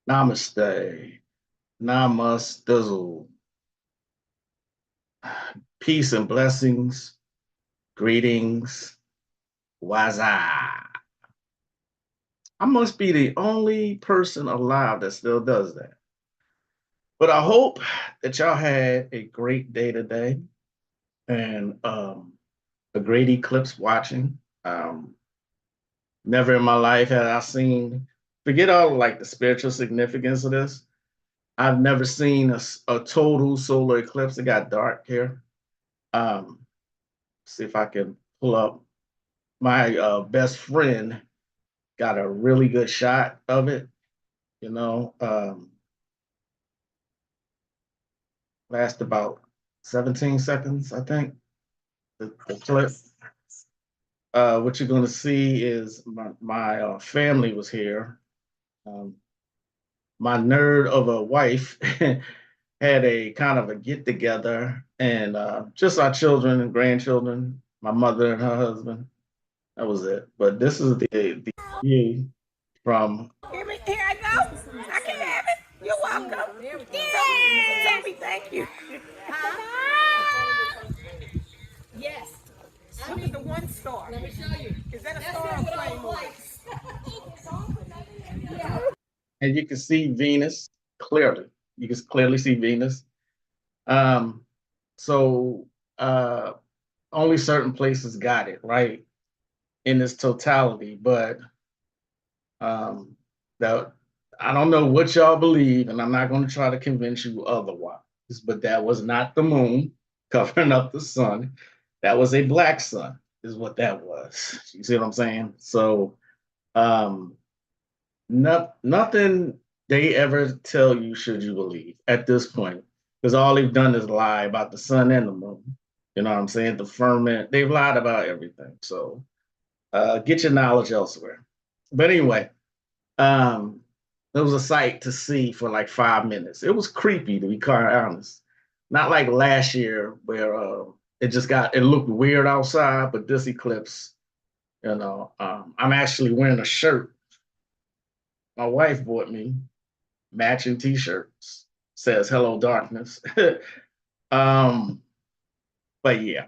Namaste. Namastizzle. Peace and blessings. Greetings. Waza. I must be the only person alive that still does that. But I hope that y'all had a great day today and a great eclipse watching. Um, Never in my life had I seen, forget all like the spiritual significance of this. I've never seen a total solar eclipse. It got dark here. Um, See if I can pull up. My best friend got a really good shot of it. You know, last about 17 seconds, I think. The clip. What you're going to see is my family was here. Um, my nerd of a wife had a kind of a get together, and just our children and grandchildren, my mother and her husband. That was it. But this is the view from. Here I go. I can have it. You're welcome. Tell me thank you. Yes. Look at the one star. Let me show you. Is that a star or flame lights? And you can see Venus clearly. You can clearly see Venus. Um, so uh, only certain places got it right in its totality, but um, that I don't know what y'all believe, and I'm not going to try to convince you otherwise. But that was not the moon covering up the sun. That was a black sun, is what that was. You see what I'm saying? So um, nothing they ever tell you should you believe at this point, because all they've done is lie about the sun and the moon. You know what I'm saying? The firmament, they've lied about everything. So get your knowledge elsewhere. But anyway, um, it was a sight to see for like 5 minutes. It was creepy, to be quite honest. Not like last year where it looked weird outside, but this eclipse, I'm actually wearing a shirt my wife bought me, matching t-shirts. Says hello darkness. um, but yeah.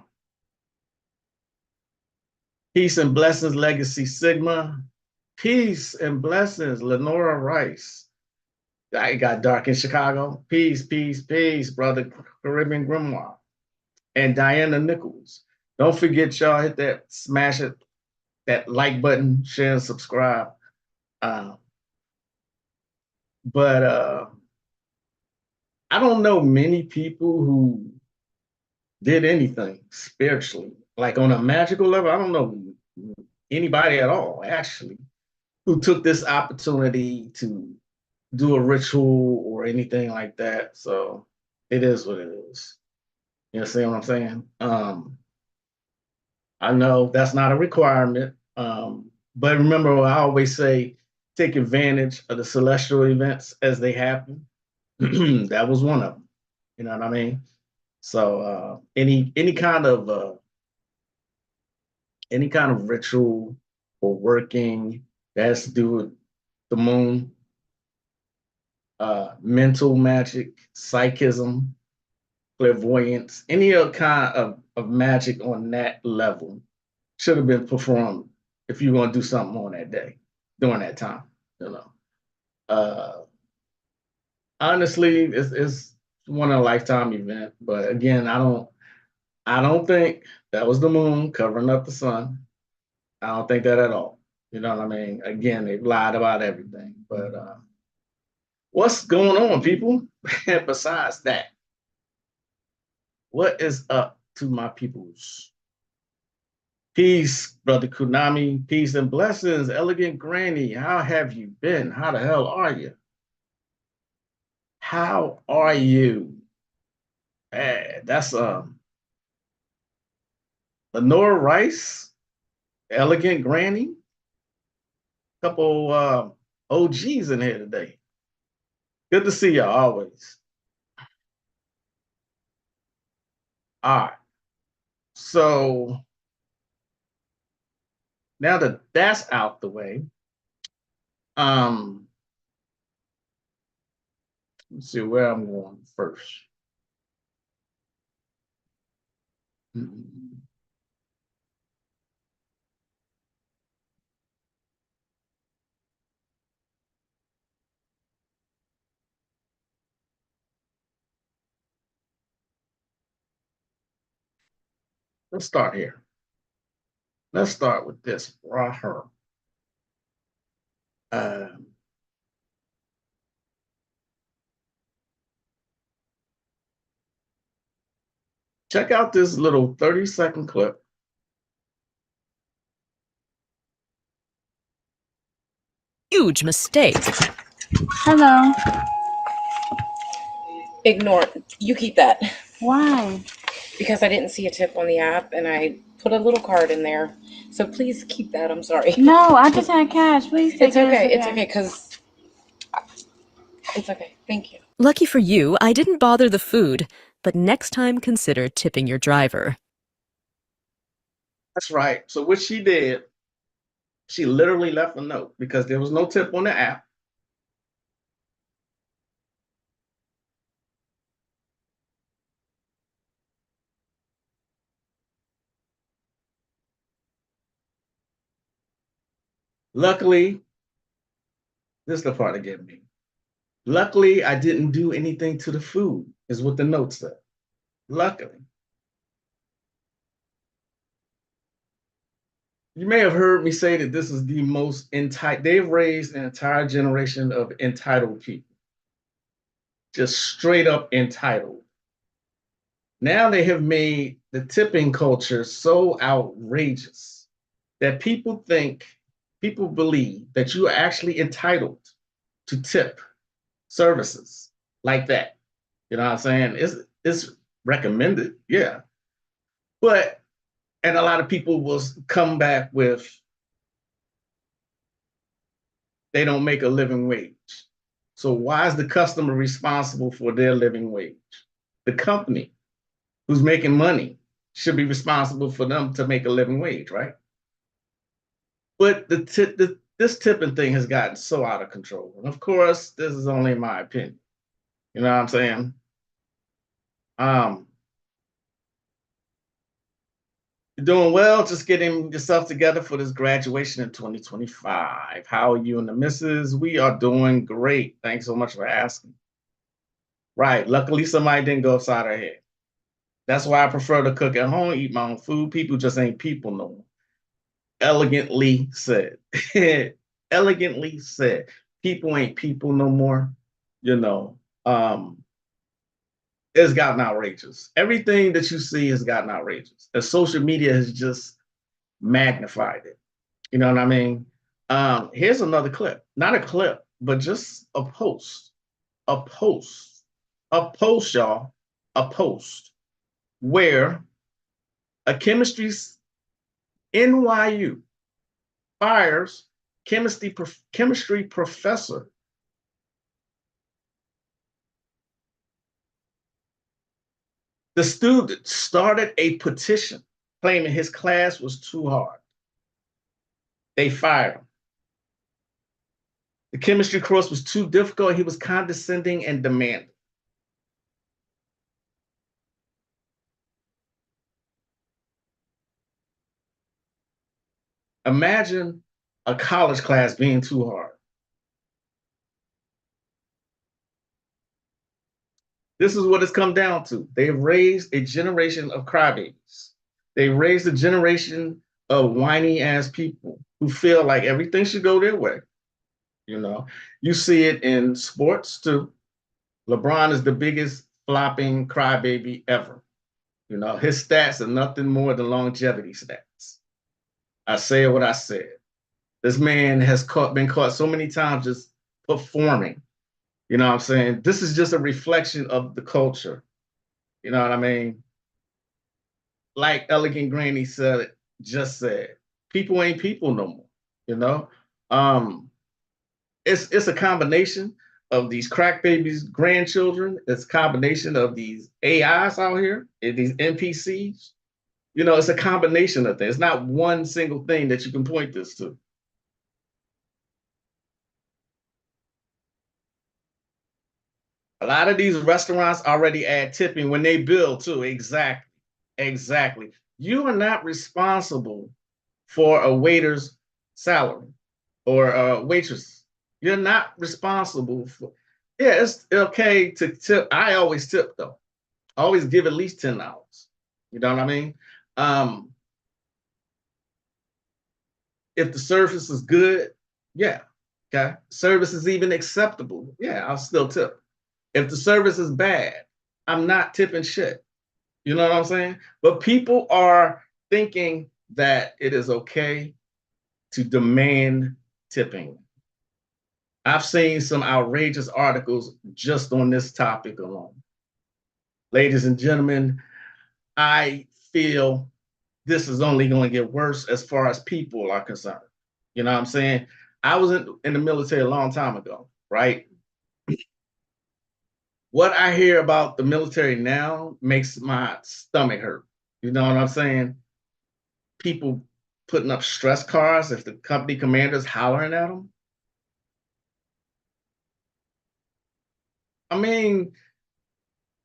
Peace and blessings, Legacy Sigma. Peace and blessings, Lenora Rice. I got dark in Chicago. Peace, peace, peace, brother Caribbean Grimoire. And Diana Nichols. Don't forget, y'all, hit that, smash it, that like button, share and subscribe. Uh, but I don't know many people who did anything spiritually, like on a magical level. I don't know anybody at all, actually, who took this opportunity to do a ritual or anything like that. So it is what it is. You know, see what I'm saying? I know that's not a requirement, but remember, I always say take advantage of the celestial events as they happen. That was one of them. You know what I mean? So any kind of ritual or working that has to do with the moon, mental magic, psychism, clairvoyance, any other kind of magic on that level should have been performed if you're going to do something on that day during that time. You know, uh, honestly, it's one in a lifetime event. But again, I don't think that was the moon covering up the sun. I don't think that at all. You know what I mean? Again, they've lied about everything. But what's going on, people? Besides that, what is up to my peoples? Peace, brother Kunami. Peace and blessings, elegant granny. How have you been? How the hell are you? How are you? Hey, that's Lenora Rice, elegant granny. Couple OGs in here today. Good to see you always. All right. So now that that's out the way, um, Let's see where I'm going first. Mm. Let's start here. Let's start with this right here. Um, Check out this little 30-second clip. Huge mistake. Hello. Ignore it. You keep that. Why? Because I didn't see a tip on the app and I put a little card in there. So please keep that. I'm sorry. No, I just had cash. Please take It's it. okay. It's okay because it's okay. Thank you. Lucky for you, I didn't bother the food, but next time consider tipping your driver. That's right. So what she did, she literally left a note because there was no tip on the app. Luckily, this is the part that get me. Luckily, I didn't do anything to the food, is what the note said. Luckily. You may have heard me say that this is the most entitled, they've raised an entire generation of entitled people. Just straight up entitled. Now they have made the tipping culture so outrageous that people believe that you are actually entitled to tip services like that. You know what I'm saying? It's recommended, yeah. But and a lot of people will come back with they don't make a living wage. So why is the customer responsible for their living wage? The company who's making money should be responsible for them to make a living wage, right? But this tipping thing has gotten so out of control. And of course, this is only my opinion. You know what I'm saying? You're doing well, just getting yourself together for this graduation in 2025. How are you and the missus? We are doing great. Thanks so much for asking. Right. Luckily, somebody didn't go upside her head. That's why I prefer to cook at home, eat my own food. People just ain't people no more. Elegantly said. Elegantly said. People ain't people no more. You know, it's gotten outrageous. Everything that you see has gotten outrageous. And social media has just magnified it. You know what I mean? Here's another clip. Not a clip, but just a post. A post. A post, y'all. A post where a NYU fires chemistry professor. The student started a petition claiming his class was too hard. They fired him. The chemistry course was too difficult. He was condescending and demanding. Imagine a college class being too hard. This is what it's come down to. They've raised a generation of crybabies. They raised a generation of whiny ass people who feel like everything should go their way. You know, you see it in sports too. LeBron is the biggest flopping crybaby ever. You know, his stats are nothing more than longevity stats. I say what I said. This man has been caught so many times just performing. You know what I'm saying? This is just a reflection of the culture. You know what I mean? Like Elegant Granny just said, people ain't people no more. You know, it's a combination of these crack babies' grandchildren. It's a combination of these AIs out here, and these NPCs. You know, it's a combination of things. It's not one single thing that you can point this to. A lot of these restaurants already add tipping when they bill too. Exactly. Exactly. You are not responsible for a waiter's salary or a waitress. You're not responsible for. Yeah, it's okay to tip. I always tip though. I always give at least $10. You know what I mean? Um, if the service is good, yeah. Okay. Service is even acceptable. Yeah, I'll still tip. If the service is bad, I'm not tipping shit. You know what I'm saying? But people are thinking that it is okay to demand tipping. I've seen some outrageous articles just on this topic alone. Ladies and gentlemen, I feel this is only going to get worse as far as people are concerned. You know what I'm saying? I was in the military a long time ago, right? What I hear about the military now makes my stomach hurt. You know what I'm saying? People putting up stress cards if the company commander's hollering at them. I mean,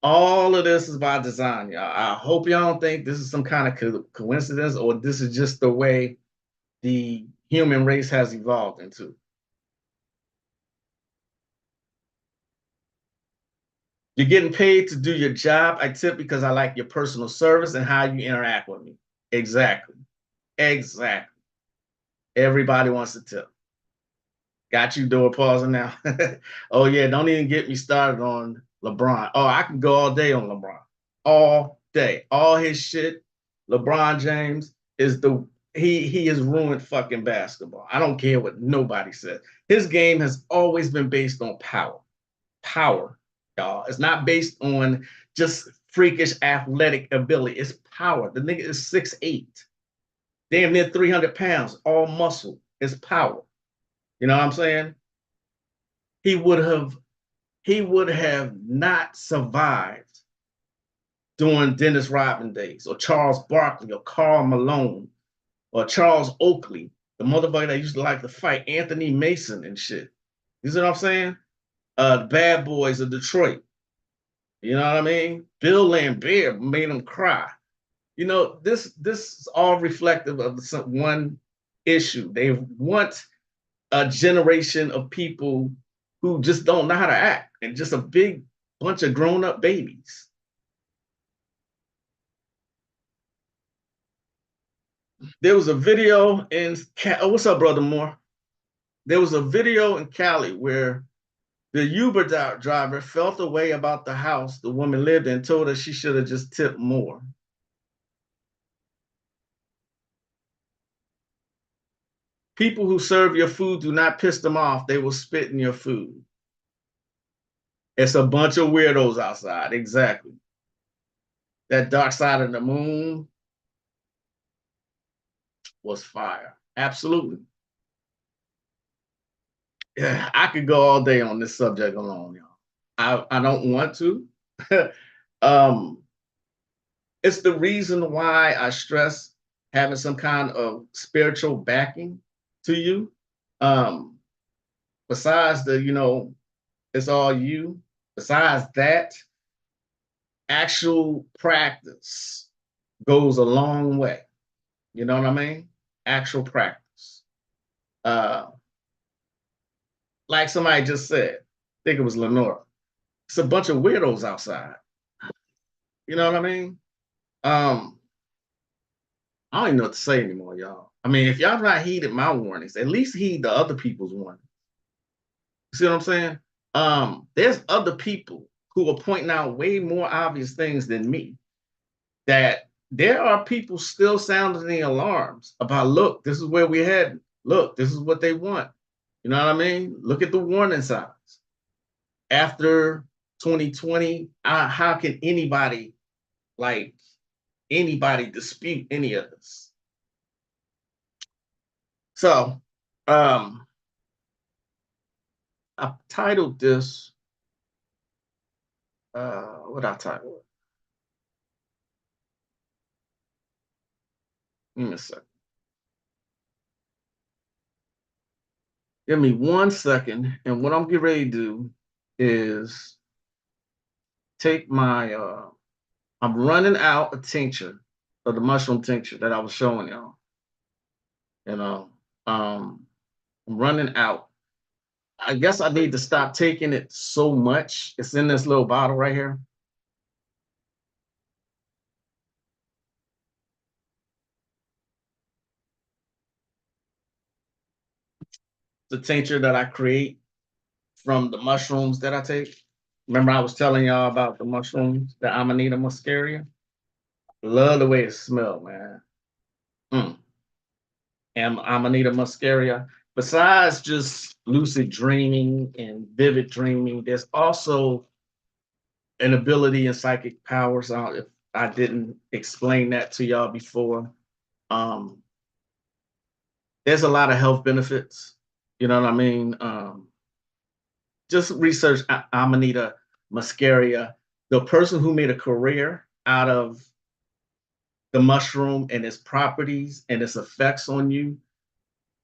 all of this is by design, y'all. I hope y'all don't think this is some kind of coincidence or this is just the way the human race has evolved into. You're getting paid to do your job. I tip because I like your personal service and how you interact with me. Exactly. Exactly. Everybody wants to tip. Got you door pausing now. Oh yeah, don't even get me started on LeBron. Oh, I can go all day on LeBron. All day. All his shit. LeBron James is the he has ruined fucking basketball. I don't care what nobody says. His game has always been based on power. Power, y'all. It's not based on just freakish athletic ability. It's power. The nigga is 6'8", damn near 300 pounds, all muscle. It's power. You know what I'm saying? He would have not survived during Dennis Rodman days or Charles Barkley or Karl Malone or Charles Oakley, the motherfucker that used to like to fight Anthony Mason and shit. You see what I'm saying? Bad Boys of Detroit. You know what I mean? Bill Lambert made him cry. You know, this is all reflective of some, one issue. They want a generation of people who just don't know how to act and just a big bunch of grown-up babies. There was a video in what's up, brother Moore? There was a video in Cali where the Uber driver felt a way about the house the woman lived in, told her she should have just tipped more. People who serve your food do not piss them off. They will spit in your food. It's a bunch of weirdos outside. Exactly. That Dark Side of the Moon was fire. Absolutely. Yeah, I could go all day on this subject alone, y'all. I don't want to. um, it's the reason why I stress having some kind of spiritual backing to you. Um, besides the, it's all you. Besides that, actual practice goes a long way. You know what I mean? Actual practice. Uh, like somebody just said, I think it was Lenora. It's a bunch of weirdos outside. You know what I mean? Um, I don't even know what to say anymore, y'all. I mean, if y'all not heeded my warnings, at least heed the other people's warnings. You see what I'm saying? There's other people who are pointing out way more obvious things than me. That there are people still sounding the alarms about, look, this is where we're heading. Look, this is what they want. You know what I mean? Look at the warning signs. After 2020, how can anybody dispute any of this? So, I titled this, what I titled it? Give me a second. Give me 1 second, and what I'm getting ready to do is take my I'm running out of tincture of the mushroom tincture that I was showing y'all. You know, I'm running out. I guess I need to stop taking it so much. It's in this little bottle right here. The tincture that I create from the mushrooms that I take. Remember, I was telling y'all about the mushrooms, the Amanita muscaria. Love the way it smells, man. Mm. And Amanita muscaria. Besides just lucid dreaming and vivid dreaming, there's also an ability in psychic powers. If I didn't explain that to y'all before, um, there's a lot of health benefits. You know what I mean? Just research Amanita muscaria. The person who made a career out of the mushroom and its properties and its effects on you,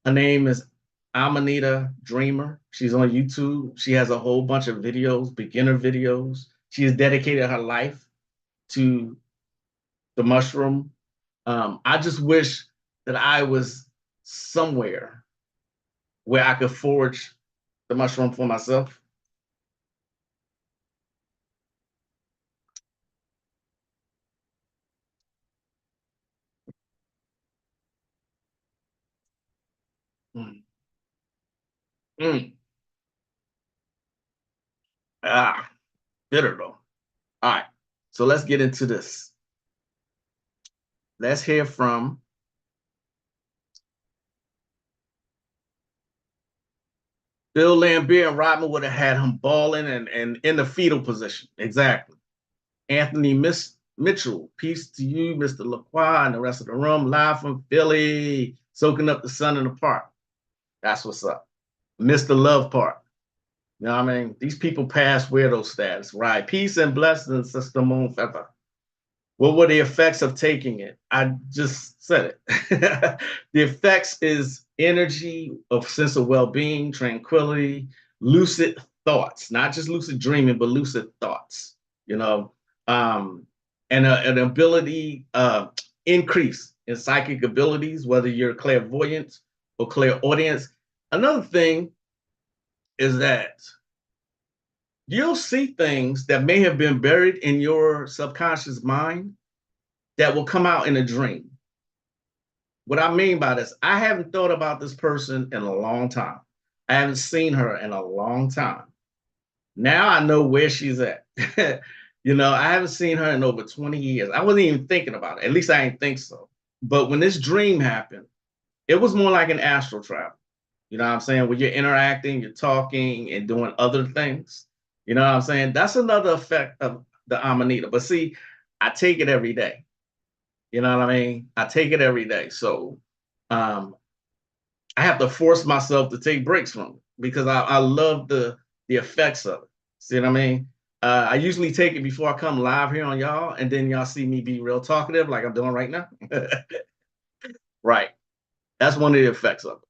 her name is Amanita Dreamer. She's on YouTube. She has a whole bunch of videos, beginner videos. She has dedicated her life to the mushroom. I just wish that I was somewhere where I could forage the mushroom for myself. Mm. Mm. Ah, bitter though. All right, so let's get into this. Let's hear from Bill Lambier. And Rodman would have had him balling and in the fetal position. Exactly. Anthony Mitchell, peace to you, Mr. LaCroix, and the rest of the room, live from Philly, soaking up the sun in the park. That's what's up. Mr. Love Park. You know what I mean? These people pass weirdo status, right? Peace and blessings, Sister Moon Feather. What were the effects of taking it? I just said it. The effects is energy, of sense of well-being, tranquility, lucid thoughts, not just lucid dreaming, but lucid thoughts, you know, um, and an ability increase in psychic abilities, whether you're clairvoyant or clairaudience. Another thing is that you'll see things that may have been buried in your subconscious mind that will come out in a dream. What I mean by this, I haven't thought about this person in a long time. I haven't seen her in a long time. Now I know where she's at. You know, I haven't seen her in over 20 years. I wasn't even thinking about it. At least I didn't think so. But when this dream happened, it was more like an astral travel. You know what I'm saying? When you're interacting, you're talking and doing other things. You know what I'm saying? That's another effect of the Amanita. But see, I take it every day. You know what I mean? I take it every day. So um, I have to force myself to take breaks from it because I love the effects of it. See what I mean? I usually take it before I come live here on y'all, and then y'all see me be real talkative like I'm doing right now. Right. That's one of the effects of it.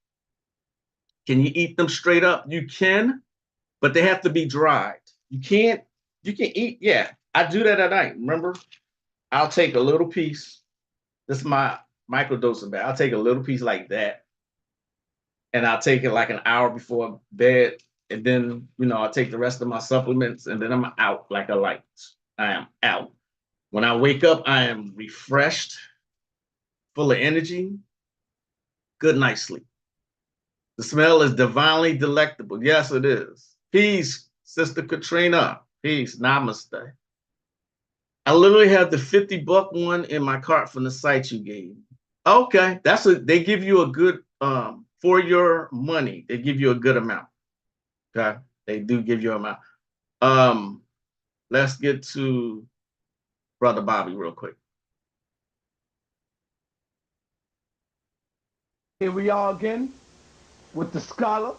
Can you eat them straight up? You can, but they have to be dried. You can't, you can eat, yeah. I do that at night. Remember? I'll take a little piece. This is my microdosing bag. I'll take a little piece like that, and I'll take it like an hour before bed, and then I'll take the rest of my supplements, and then I'm out like a light. I am out. When I wake up, I am refreshed, full of energy. Good night's sleep. The smell is divinely delectable. Yes, it is. Peace, Sister Katrina. Peace. Namaste. I literally have the $50 one in my cart from the site you gave. Okay, they give you a good for your money. They give you a good amount. Okay, they do give you an amount. Let's get to Brother Bobby real quick. Here we are again with the scholar,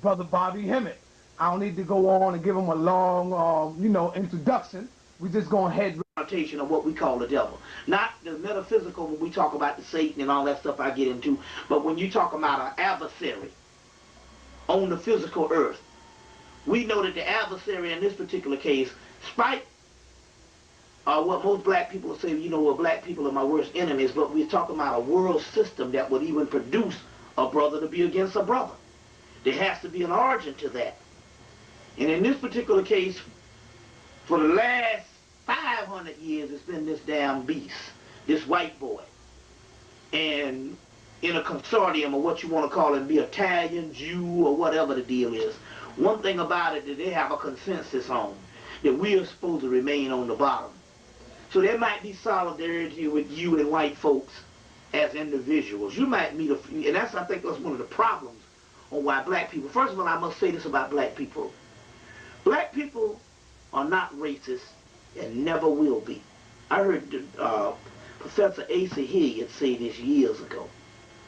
Brother Bobby Hemmett. I don't need to go on and give him a long, introduction. We just go ahead. Of what we call the devil. Not the metaphysical when we talk about the Satan and all that stuff I get into, but when you talk about an adversary on the physical earth, we know that the adversary in this particular case, spite what most black people say, you know, well, black people are my worst enemies, but we're talking about a world system that would even produce a brother to be against a brother. There has to be an origin to that. And in this particular case, for the last 500 years, it's been this damn beast, this white boy. And in a consortium, or what you want to call it, be Italian, Jew, or whatever the deal is. One thing about it that they have a consensus on, that we are supposed to remain on the bottom. So there might be solidarity with you and white folks as individuals. You might meet a few, and I think that's one of the problems on why black people, first of all, I must say this about black people. Black people are not racist and never will be. I heard Professor Asa Hilliard say this years ago,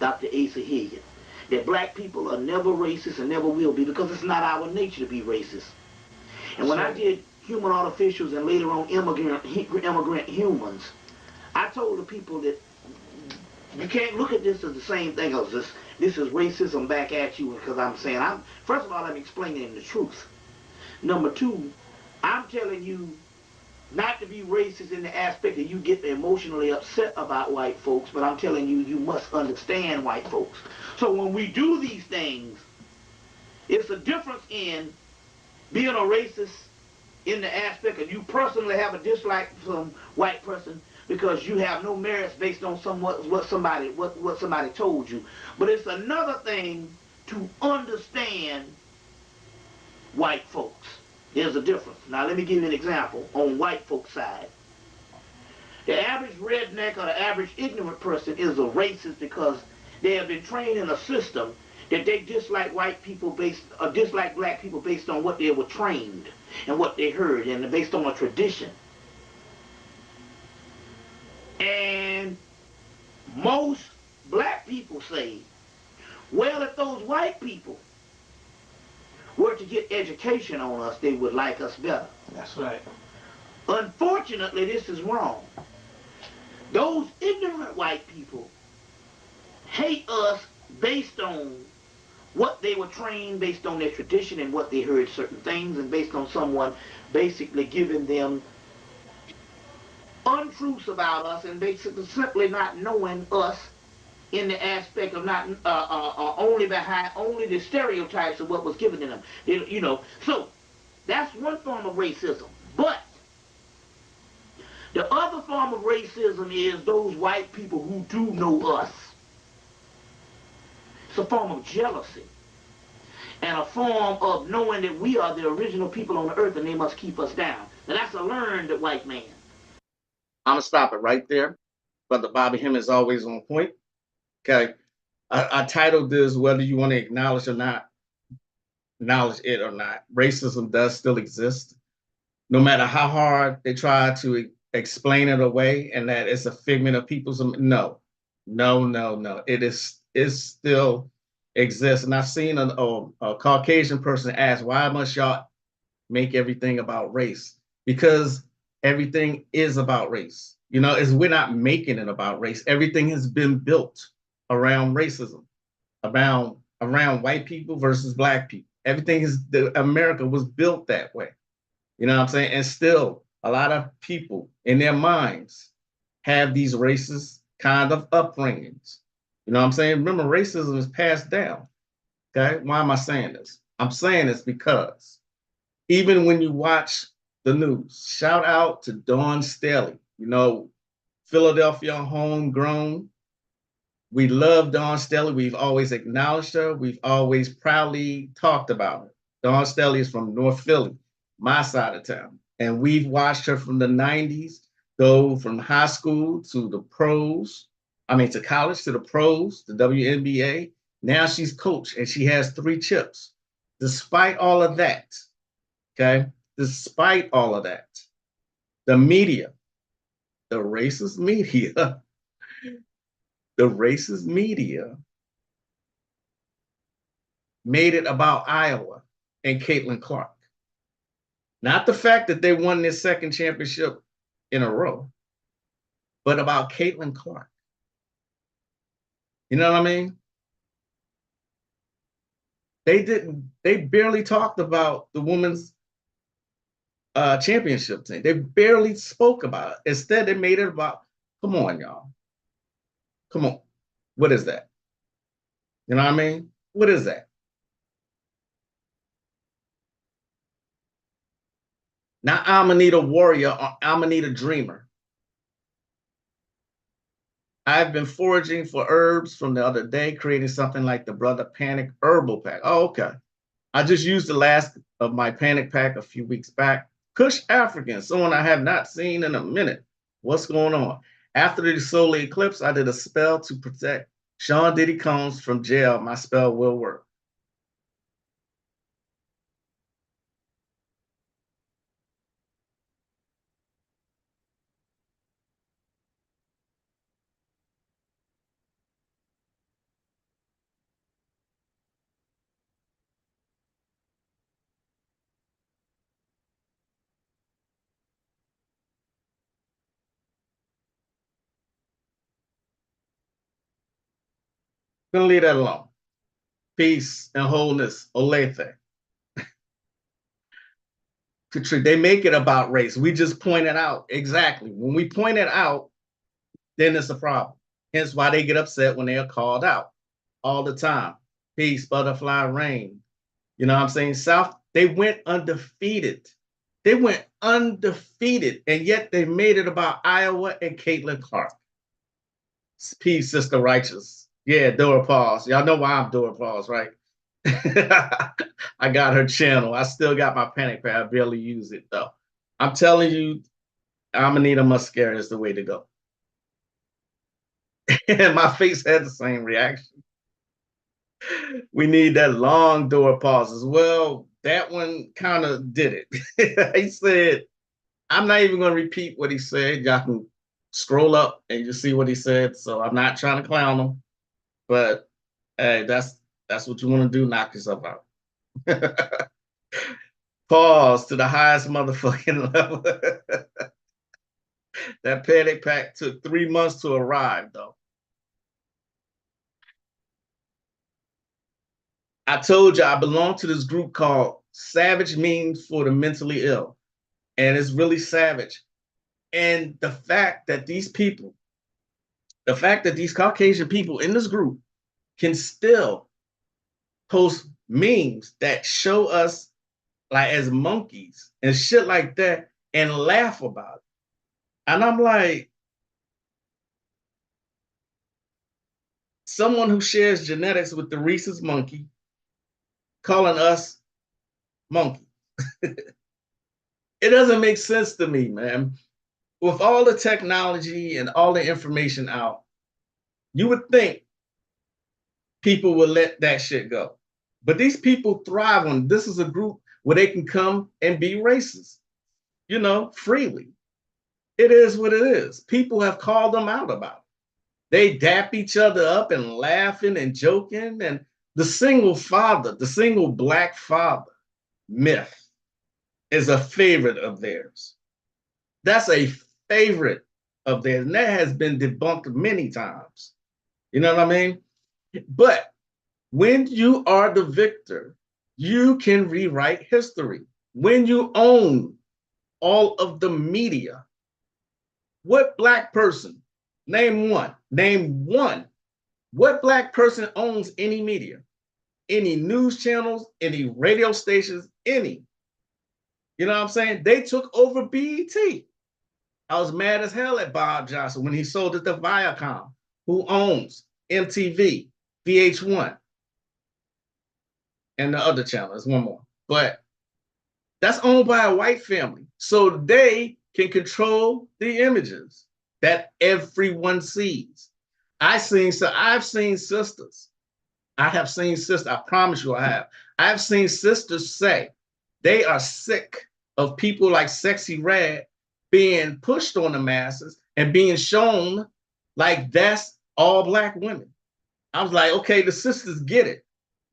Dr. Asa Hilliard, that black people are never racist and never will be because it's not our nature to be racist. And when I did human artificials and later on immigrant humans, I told the people that you can't look at this as the same thing as this is racism back at you because I'm saying, first of all, I'm explaining the truth. Number two, I'm telling you not to be racist in the aspect that you get emotionally upset about white folks, but I'm telling you, you must understand white folks. So when we do these things, it's a difference in being a racist in the aspect of you personally have a dislike for some white person because you have no merits based on what somebody told you. But it's another thing to understand white folks. There's a difference. Now let me give you an example on white folks' side. The average redneck or the average ignorant person is a racist because they have been trained in a system that they dislike white people dislike black people based on what they were trained and what they heard and based on a tradition. And most black people say, well, if those white people were to get education on us, they would like us better. That's right. Unfortunately, this is wrong. Those ignorant white people hate us based on what they were trained, based on their tradition and what they heard certain things, and based on someone basically giving them untruths about us and basically simply not knowing us in the aspect of not only the stereotypes of what was given to them. You know, so that's one form of racism. But the other form of racism is those white people who do know us. It's a form of jealousy and a form of knowing that we are the original people on the earth and they must keep us down. Now that's a learned white man. I'm gonna stop it right there. Brother Bobby Him is always on point. Okay. I titled this whether you want to acknowledge it or not. Racism does still exist. No matter how hard they try to explain it away and that it's a figment of people's no. It still exists. And I've seen a Caucasian person ask, why must y'all make everything about race? Because everything is about race. You know, we're not making it about race. Everything has been built around racism, around white people versus black people. America was built that way. You know what I'm saying? And still, a lot of people in their minds have these racist kind of upbringings. You know what I'm saying? Remember, racism is passed down. Okay? Why am I saying this? I'm saying this because even when you watch the news, shout out to Dawn Staley, you know, Philadelphia homegrown. We love Dawn Staley. We've always acknowledged her. We've always proudly talked about her. Dawn Staley is from North Philly, my side of town. And we've watched her from the 90s go from high school to the pros, to college, to the pros, the WNBA. Now she's coach and she has 3 chips. Despite all of that, okay, despite all of that, the media, the racist media, made it about Iowa and Caitlin Clark. Not the fact that they won their second championship in a row, but about Caitlin Clark. You know what I mean? They barely talked about the women's championship team. They barely spoke about it. Instead, they made it about, come on, y'all. Come on. What is that? You know what I mean? What is that? Now I'm gonna need a warrior or I'm gonna need a dreamer. I've been foraging for herbs from the other day, creating something like the Brother Panic Herbal Pack. Oh, okay. I just used the last of my Panic Pack a few weeks back. Kush African, someone I have not seen in a minute. What's going on? After the solar eclipse, I did a spell to protect Sean Diddy Combs from jail. My spell will work. Gonna leave that alone. Peace and wholeness, Olathe. They make it about race. We just point it out. Exactly. When we point it out, then it's a problem. Hence why they get upset when they are called out all the time. Peace, butterfly, rain. You know what I'm saying? South, they went undefeated. They went undefeated, and yet they made it about Iowa and Caitlin Clark. Peace, Sister Righteous. Yeah, Dora Pause. Y'all know why I'm Dora Pause, right? I got her channel. I still got my panic pad. I barely use it, though. I'm telling you, Amanita Mascara is the way to go. And my face had the same reaction. We need that long door pause as well. That one kind of did it. He said, I'm not even going to repeat what he said. Y'all can scroll up and you see what he said. So I'm not trying to clown him, but hey, that's what you want to do. Knock yourself out. Pause to the highest motherfucking level. That panic pack took 3 months to arrive, though. I told you I belong to this group called Savage Memes for the Mentally Ill. And it's really savage. And the fact that these Caucasian people in this group can still post memes that show us like as monkeys and shit like that and laugh about it. And I'm like, someone who shares genetics with the rhesus monkey calling us monkey. It doesn't make sense to me, man. With all the technology and all the information out, you would think people would let that shit go. But these people thrive on this is a group where they can come and be racist, you know, freely. It is what it is. People have called them out about it. They dap each other up and laughing and joking. And the single father, the single black father myth is a favorite of theirs. That's a favorite of theirs. And that has been debunked many times. You know what I mean? But when you are the victor, you can rewrite history. When you own all of the media, what black person, name one, what black person owns any media, any news channels, any radio stations, any? You know what I'm saying? They took over BET. I was mad as hell at Bob Johnson when he sold it to Viacom, who owns MTV, VH1, and the other channel. There's one more. But that's owned by a white family. So they can control the images that everyone sees. I've seen sisters. I have seen sisters. I promise you I have. I've seen sisters say they are sick of people like Sexy Red being pushed on the masses and being shown like that's all black women. I was like, okay, the sisters get it.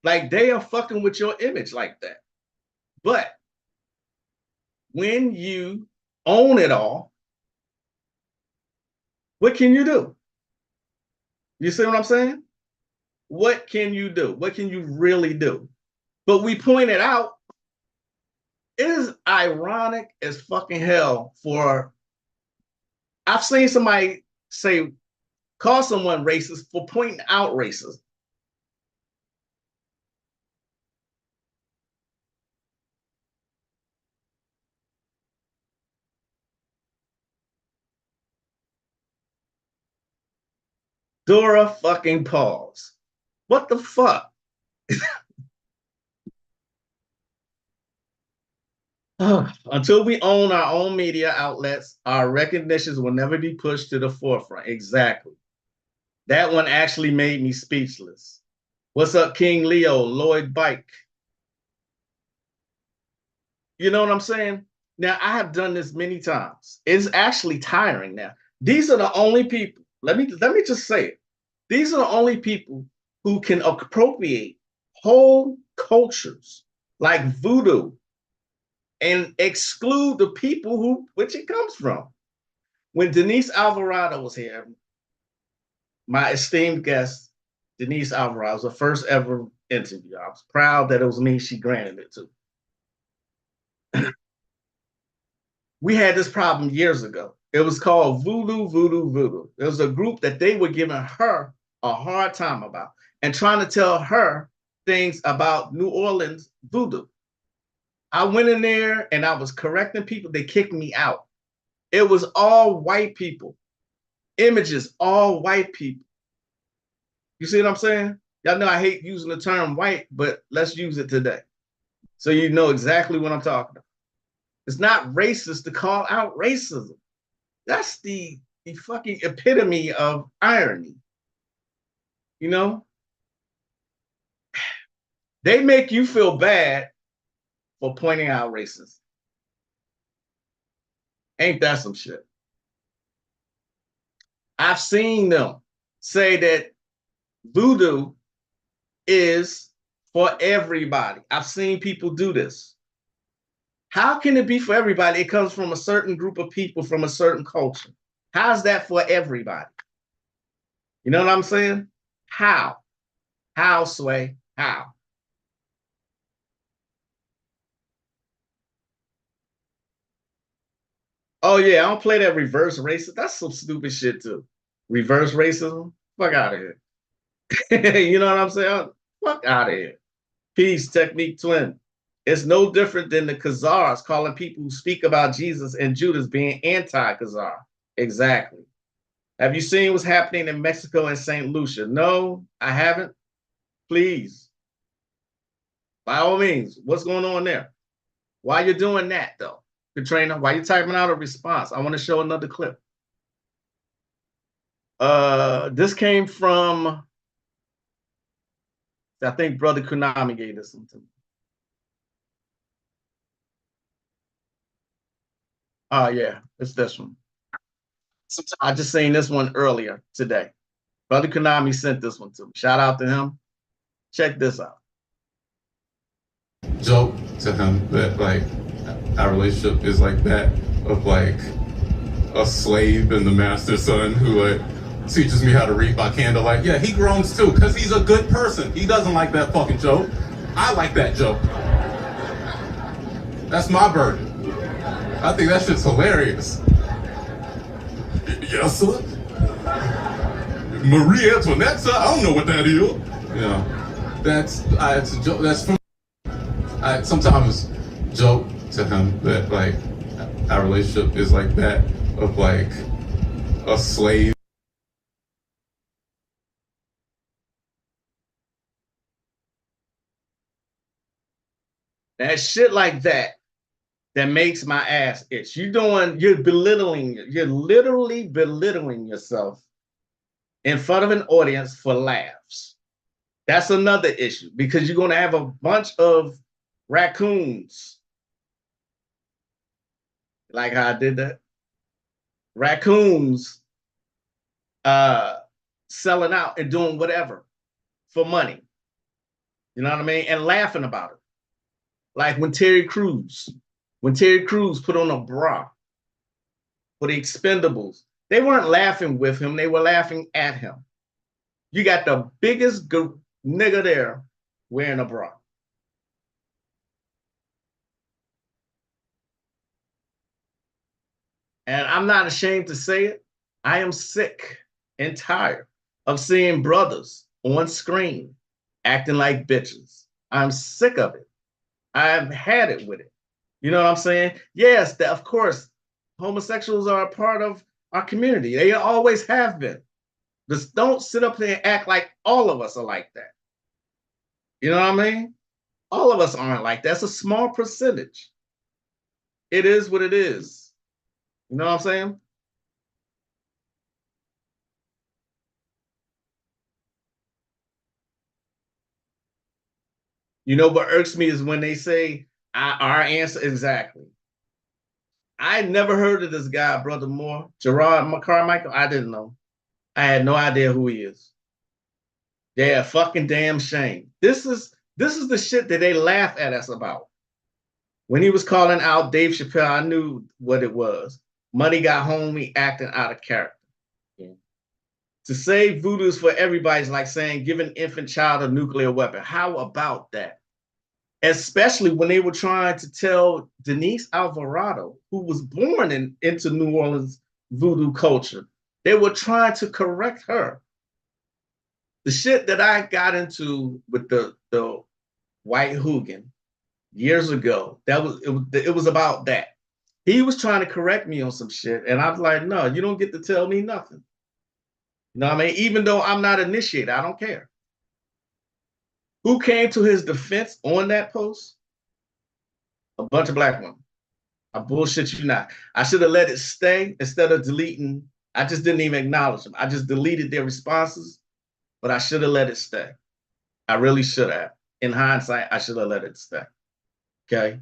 Like they are fucking with your image like that. But when you own it all, what can you do? You see what I'm saying? What can you do? What can you really do? But we point it out. it is ironic as fucking hell for I've seen somebody say call someone racist for pointing out racism. Dora fucking pause. What the fuck? Until we own our own media outlets, our recognitions will never be pushed to the forefront. Exactly. That one actually made me speechless. What's up, King Leo, Lloyd Bike? You know what I'm saying? Now, I have done this many times. It's actually tiring now. These are the only people, let me just say it. These are the only people who can appropriate whole cultures like voodoo and exclude the people who which it comes from. When Denise Alvarado was here, my esteemed guest, Denise Alvarado, was the first ever interview. I was proud that it was me she granted it to. We had this problem years ago. It was called Voodoo, Voodoo, Voodoo. It was a group that they were giving her a hard time about and trying to tell her things about New Orleans voodoo. I went in there and I was correcting people. They kicked me out. It was all white people. Images, all white people. You see what I'm saying? Y'all know I hate using the term white, but let's use it today. So you know exactly what I'm talking about. It's not racist to call out racism. That's the fucking epitome of irony. You know? They make you feel bad for pointing out racism. Ain't that some shit? I've seen them say that voodoo is for everybody. I've seen people do this. How can it be for everybody? It comes from a certain group of people from a certain culture. How's that for everybody? You know what I'm saying? How? How, Sway? How? Oh, yeah, I don't play that reverse racism. That's some stupid shit, too. Reverse racism? Fuck out of here. You know what I'm saying? Fuck out of here. Peace, Technique Twin. It's no different than the Khazars calling people who speak about Jesus and Judas being anti-Khazar. Exactly. Have you seen what's happening in Mexico and St. Lucia? No, I haven't. Please. By all means, what's going on there? Why you doing that, though? Katrina, why you typing out a response? I want to show another clip. This came from, I think Brother Kunami gave this one to me. Oh, yeah, it's this one. I just seen this one earlier today. Brother Konami sent this one to me. Shout out to him. Check this out. Joke to him that like our relationship is like that of like a slave and the master's son who like teaches me how to read by candlelight. Yeah, he groans too because he's a good person. He doesn't like that fucking joke. I like that joke. That's my burden. I think that shit's hilarious. Yes, sir. Marie Antoinette, sir. I don't know what that is. You know, it's a joke. That's from. I sometimes joke to him that like our relationship is like that of like a slave. That shit like that makes my ass itch. You're literally belittling yourself in front of an audience for laughs. That's another issue because you're going to have a bunch of raccoons. Like how I did that? Raccoons selling out and doing whatever for money. You know what I mean? And laughing about it. Like when Terry Crews put on a bra for the Expendables, they weren't laughing with him, they were laughing at him. You got the biggest nigga there wearing a bra. And I'm not ashamed to say it. I am sick and tired of seeing brothers on screen acting like bitches. I'm sick of it. I've had it with it. You know what I'm saying? Yes, that of course, homosexuals are a part of our community. They always have been. Just don't sit up there and act like all of us are like that. You know what I mean? All of us aren't like that. That's a small percentage. It is what it is. You know what I'm saying? You know what irks me is when they say our answer exactly. I never heard of this guy, Brother Moore, Gerard Carmichael. I didn't know. I had no idea who he is. Yeah, fucking damn shame. This is the shit that they laugh at us about. When he was calling out Dave Chappelle, I knew what it was. Money got home, he acting out of character. Yeah. To say voodoo is for everybody is like saying give an infant child a nuclear weapon. How about that? Especially when they were trying to tell Denise Alvarado, who was born into New Orleans voodoo culture, they were trying to correct her. The shit that I got into with the white hooligan years ago, it was about that. He was trying to correct me on some shit, and I was like, no, you don't get to tell me nothing. You know what I mean? Even though I'm not initiated, I don't care. Who came to his defense on that post? A bunch of black women. I bullshit you not. I should have let it stay instead of deleting. I just didn't even acknowledge them. I just deleted their responses, but I should have let it stay. I really should have. In hindsight, I should have let it stay. Okay.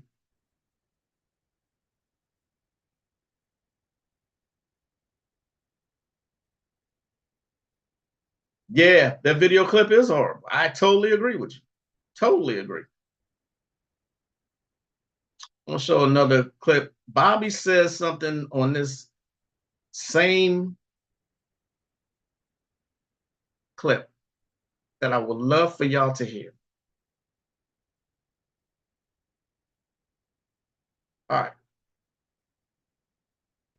Yeah, that video clip is horrible. I totally agree with you. Totally agree. I'm gonna show another clip. Bobby says something on this same clip that I would love for y'all to hear. All right.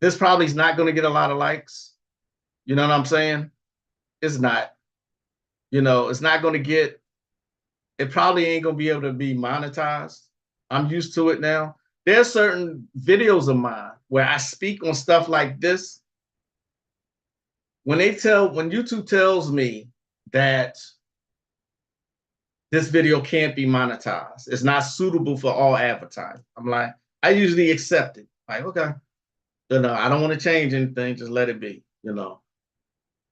This probably is not going to get a lot of likes. You know what I'm saying? It's not. You know, it's not going to get, it probably ain't going to be able to be monetized. I'm used to it now. There's certain videos of mine where I speak on stuff like this. When YouTube tells me that this video can't be monetized, it's not suitable for all advertising, I'm like, I usually accept it. Like, okay, you know, I don't want to change anything, just let it be, you know.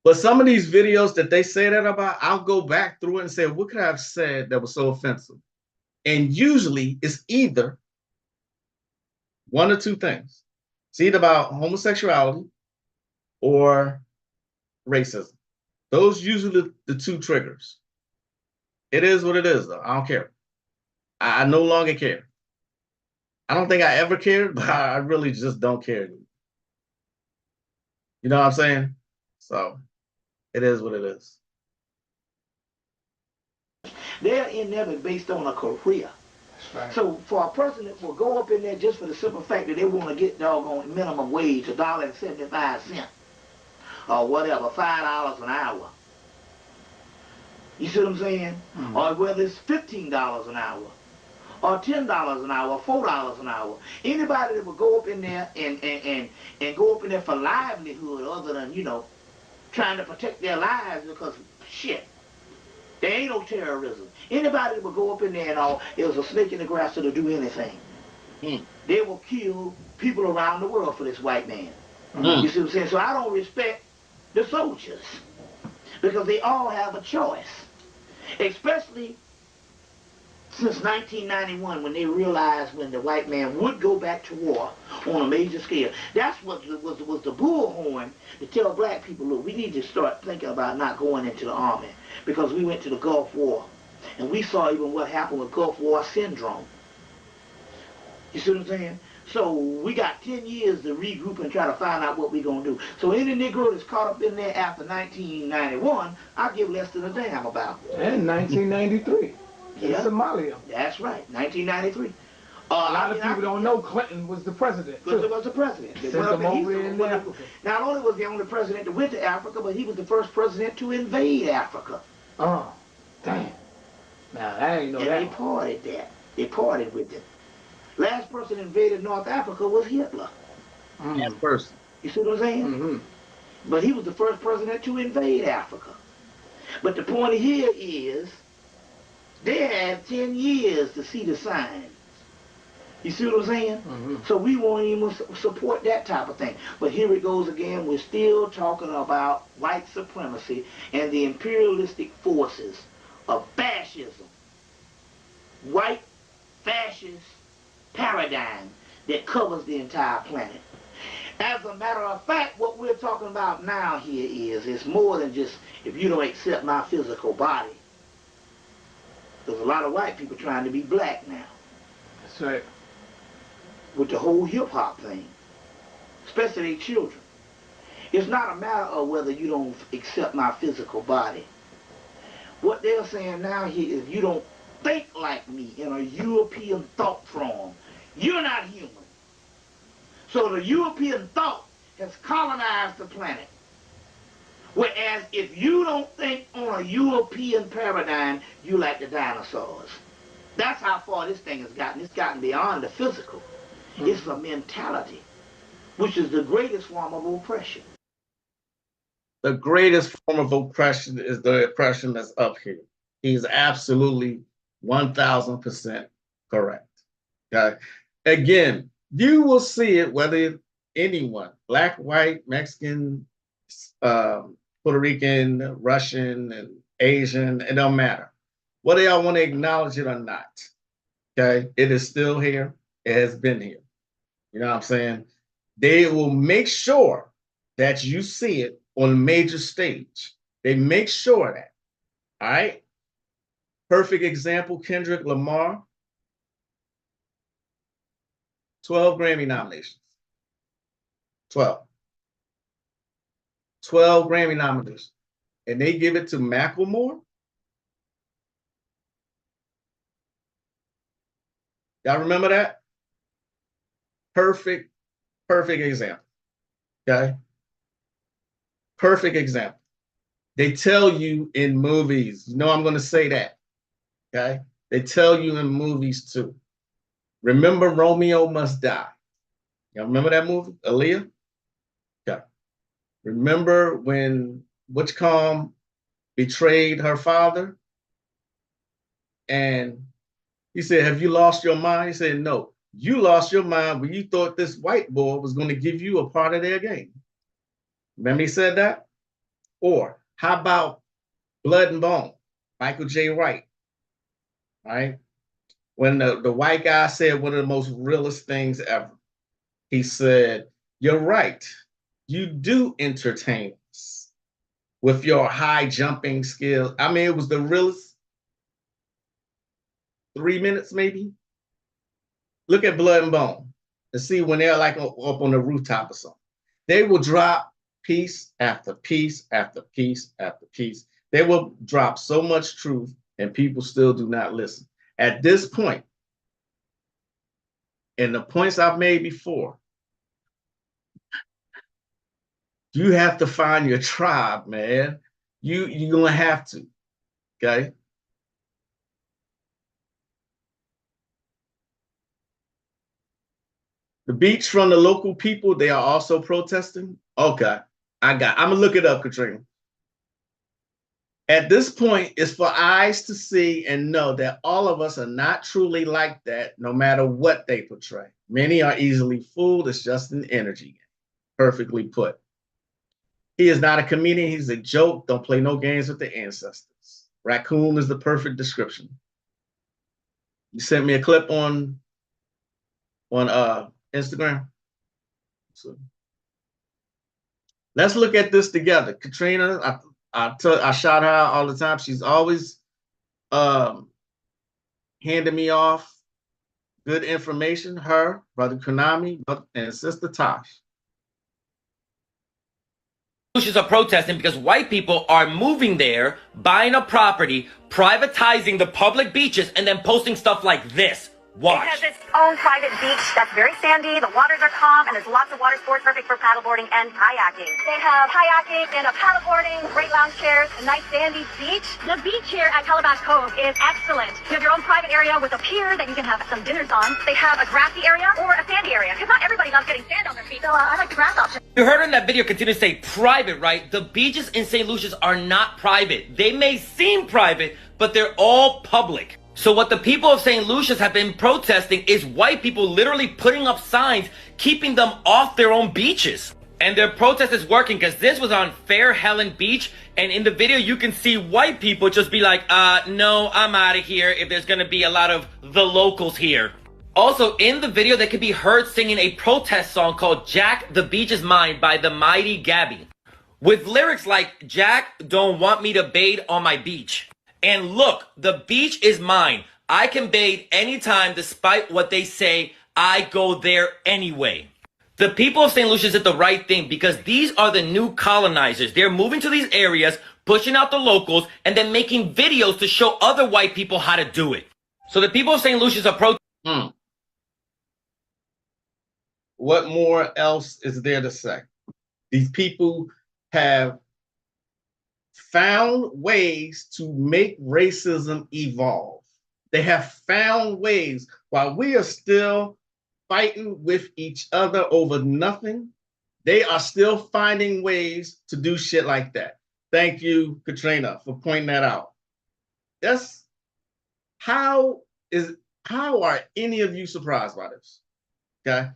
But some of these videos that they say that about, I'll go back through it and say, what could I have said that was so offensive? And usually it's either one or two things. It's either about homosexuality or racism. Those usually the two triggers. It is what it is, though. I don't care. I no longer care. I don't think I ever cared, but I really just don't care. You know what I'm saying? So it is what it is. They're in there based on a career. Right. So for a person that will go up in there just for the simple fact that they want to get doggone minimum wage, $1.75 or whatever, $5 an hour. You see what I'm saying? Mm-hmm. Or whether it's $15 an hour, or $10 an hour, $4 an hour. Anybody that would go up in there and go up in there for livelihood other than, you know, trying to protect their lives because, shit, there ain't no terrorism. Anybody that would go up in there and all, it was a snake in the grass that'll do anything. They will kill people around the world for this white man. You see what I'm saying? So I don't respect the soldiers because they all have a choice. Especially since 1991 when they realized when the white man would go back to war on a major scale. That's what was the bullhorn to tell black people, look, we need to start thinking about not going into the army because we went to the Gulf War and we saw even what happened with Gulf War syndrome. You see what I'm saying? So we got 10 years to regroup and try to find out what we're going to do. So any Negro that's caught up in there after 1991, I give less than a damn about. And 1993. Yeah. In Somalia. That's right, 1993. A lot of people don't know Clinton was the president. Clinton was the president. Sent him over in Africa. Not only was he the only president that went to Africa, but he was the first president to invade Africa. Oh, damn. Now, I ain't know that. And they parted that. They parted with it. Last person invaded North Africa was Hitler. Last person. You see what I'm saying? Mm-hmm. But he was the first president to invade Africa. But the point here is, they had 10 years to see the signs. You see what I'm saying? Mm-hmm. So we won't even support that type of thing. But here it goes again. We're still talking about white supremacy and the imperialistic forces of fascism. White fascist paradigm that covers the entire planet. As a matter of fact, what we're talking about now here is, it's more than just, if you don't accept my physical body. There's a lot of white people trying to be black now. That's right. With the whole hip-hop thing, especially their children. It's not a matter of whether you don't accept my physical body. What they're saying now here is, you don't think like me in a European thought form. You're not human. So the European thought has colonized the planet. Whereas if you don't think on a European paradigm, you like the dinosaurs. That's how far this thing has gotten. It's gotten beyond the physical. It's a mentality, which is the greatest form of oppression. The greatest form of oppression is the oppression that's up here. He's absolutely 1000% correct. Okay. Again, you will see it whether anyone, black, white, Mexican, Puerto Rican, Russian, and Asian, it don't matter. Whether y'all want to acknowledge it or not. Okay. It is still here. It has been here. You know what I'm saying? They will make sure that you see it on a major stage. They make sure that. All right. Perfect example, Kendrick Lamar. 12 Grammy nominations. 12 Grammy nominations. And they give it to Macklemore. Y'all remember that? Perfect example. Okay? Perfect example. They tell you in movies, you know I'm going to say that. Okay? They tell you in movies too. Remember Romeo Must Die. Y'all remember that movie? Aaliyah? Okay. Remember when Witchcom betrayed her father? And he said, have you lost your mind? He said, no. You lost your mind when you thought this white boy was going to give you a part of their game. Remember he said that? Or how about Blood and Bone? Michael J. Wright. All right? When the white guy said one of the most realest things ever. He said, you're right. You do entertain us with your high jumping skills. I mean, it was the realest 3 minutes maybe. Look at Blood and Bone and see when they're like up on the rooftop or something. They will drop piece after piece after piece after piece. They will drop so much truth and people still do not listen. At this point, and the points I've made before, you have to find your tribe, man. You're gonna have to, okay? The beats from the local people, they are also protesting. Okay, I'm gonna look it up, Katrina. At this point, it's for eyes to see and know that all of us are not truly like that, no matter what they portray. Many are easily fooled. It's just an energy game. Perfectly put. He is not a comedian. He's a joke. Don't play no games with the ancestors. Raccoon is the perfect description. You sent me a clip on Instagram. So let's look at this together. Katrina, I shout her out all the time. She's always handing me off good information. Her, Brother Konami, and Sister Tosh. Are protesting because white people are moving there, buying a property, privatizing the public beaches, and then posting stuff like this. Watch. It has its own private beach that's very sandy. The waters are calm, and there's lots of water sports perfect for paddleboarding and kayaking. They have kayaking and a paddleboarding, great lounge chairs, a nice sandy beach. The beach here at Calabash Cove is excellent. You have your own private area with a pier that you can have some dinners on. They have a grassy area or a sandy area, because not everybody loves getting sand on their feet, so I like the grass option. You heard in that video continue to say private, right? The beaches in St. Lucia's are not private. They may seem private, but they're all public. So what the people of St. Lucia's have been protesting is white people literally putting up signs, keeping them off their own beaches. And their protest is working because this was on Fair Helen Beach. And in the video, you can see white people just be like, no, I'm out of here if there's going to be a lot of the locals here. Also, in the video, they could be heard singing a protest song called Jack, the Beach is Mine by the Mighty Gabby. With lyrics like, Jack don't want me to bathe on my beach. And look, the beach is mine. I can bathe anytime despite what they say. I go there anyway. The people of St. Lucia's did the right thing because these are the new colonizers. They're moving to these areas, pushing out the locals, and then making videos to show other white people how to do it. So the people of St. Lucia's are protesting. What more else is there to say? These people have found ways to make racism evolve. They have found ways while we are still fighting with each other over nothing. They are still finding ways to do shit like that. Thank you, Katrina, for pointing that out. That's how are any of you surprised by this? Okay.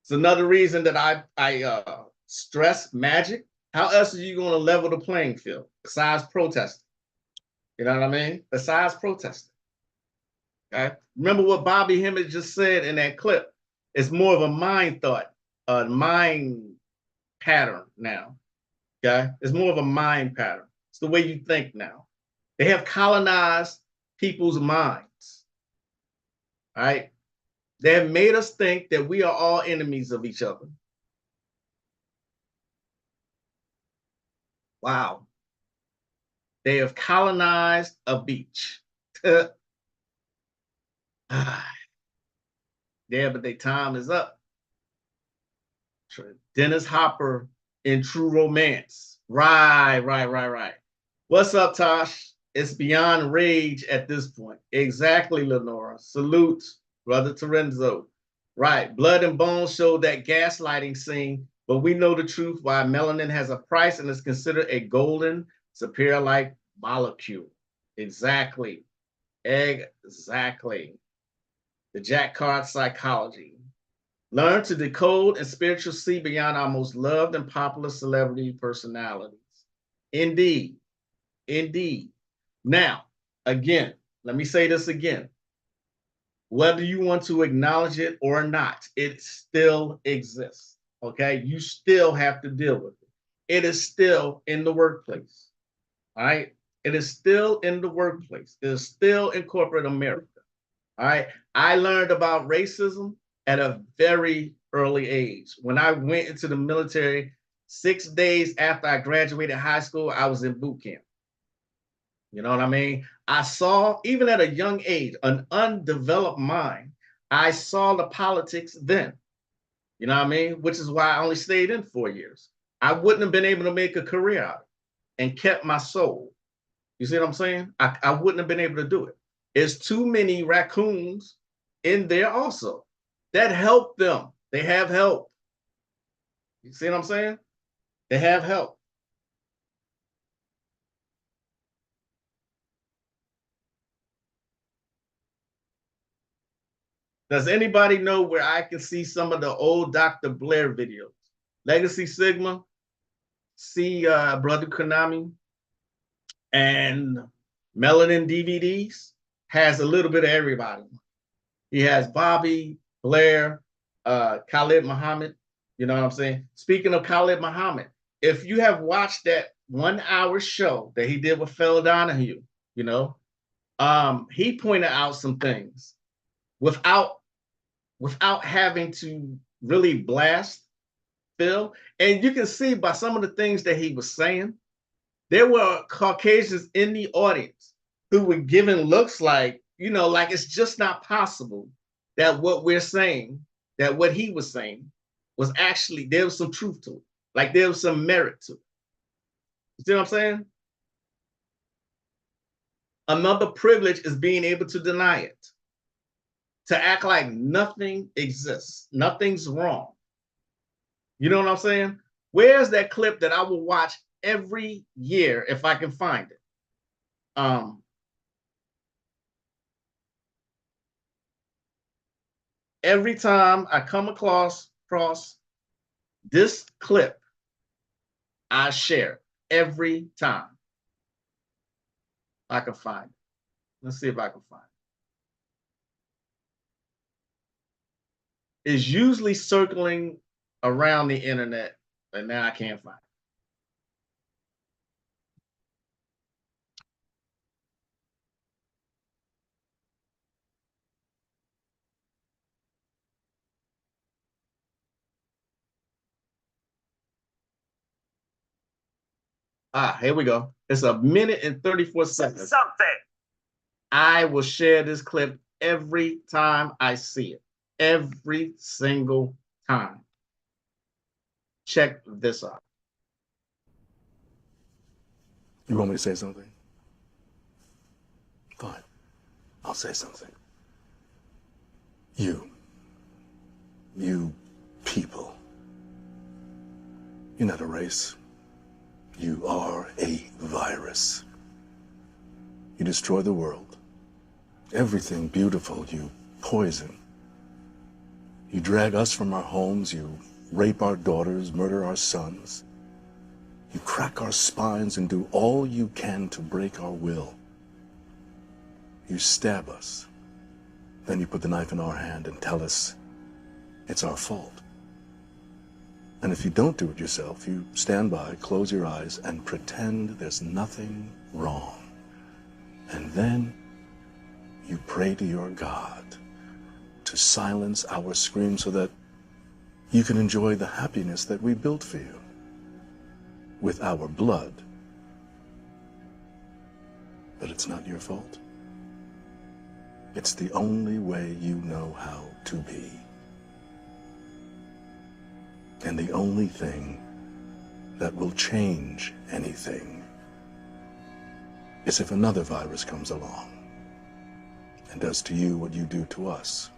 It's another reason that I stress Magick. How else are you going to level the playing field besides protesting? You know what I mean? Besides protesting. Okay? Remember what Bobby Hemmett just said in that clip. It's more of a mind thought, a mind pattern now. Okay? It's more of a mind pattern. It's the way you think now. They have colonized people's minds. All right? They have made us think that we are all enemies of each other. Wow. They have colonized a beach. Yeah, but their time is up. Dennis Hopper in True Romance. Right. What's up, Tosh? It's beyond rage at this point. Exactly, Lenora. Salute, Brother Terenzo. Right. Blood and Bones showed that gaslighting scene, but we know the truth why melanin has a price and is considered a golden superior-like molecule. Exactly. The Jack Card psychology. Learn to decode and spiritual see beyond our most loved and popular celebrity personalities. Indeed. Now, again, let me say this again. Whether you want to acknowledge it or not, it still exists. Okay, you still have to deal with it. It is still in the workplace. All right, it is still in the workplace. It is still in corporate America. All right, I learned about racism at a very early age. When I went into the military, 6 days after I graduated high school, I was in boot camp. You know what I mean? I saw, even at a young age, an undeveloped mind, I saw the politics then. You know what I mean? Which is why I only stayed in 4 years. I wouldn't have been able to make a career out of it and kept my soul. You see what I'm saying? I wouldn't have been able to do it. There's too many raccoons in there also that help them. They have help. You see what I'm saying? They have help. Does anybody know where I can see some of the old Dr. Blair videos? Legacy Sigma, see Brother Konami, and Melanin DVDs has a little bit of everybody. He has Bobby, Blair, Khalid Muhammad. You know what I'm saying? Speaking of Khalid Muhammad, if you have watched that 1 hour show that he did with Phil Donahue, you know, he pointed out some things without having to really blast Phil. And you can see by some of the things that he was saying, there were Caucasians in the audience who were giving looks like, you know, like it's just not possible that what we're saying, that what he was saying was actually, there was some truth to it. Like there was some merit to it. You see what I'm saying? Another privilege is being able to deny it, to act like nothing exists, nothing's wrong. You know what I'm saying? Where's that clip that I will watch every year if I can find it? Every time I come across this clip, I share it every time I can find it. Let's see if I can find it. It's usually circling around the internet, and now I can't find it. Here we go. It's 1 minute and 34 seconds. Something. I will share this clip every time I see it. Every single time. Check this out. You want me to say something? Fine. I'll say something. You people. You're not a race. You are a virus. You destroy the world. Everything beautiful you poison. You drag us from our homes. You rape our daughters, murder our sons. You crack our spines and do all you can to break our will. You stab us. Then you put the knife in our hand and tell us it's our fault. And if you don't do it yourself, you stand by, close your eyes, and pretend there's nothing wrong. And then you pray to your God to silence our screams so that you can enjoy the happiness that we built for you with our blood. But it's not your fault. It's the only way you know how to be. And the only thing that will change anything is if another virus comes along and does to you what you do to us.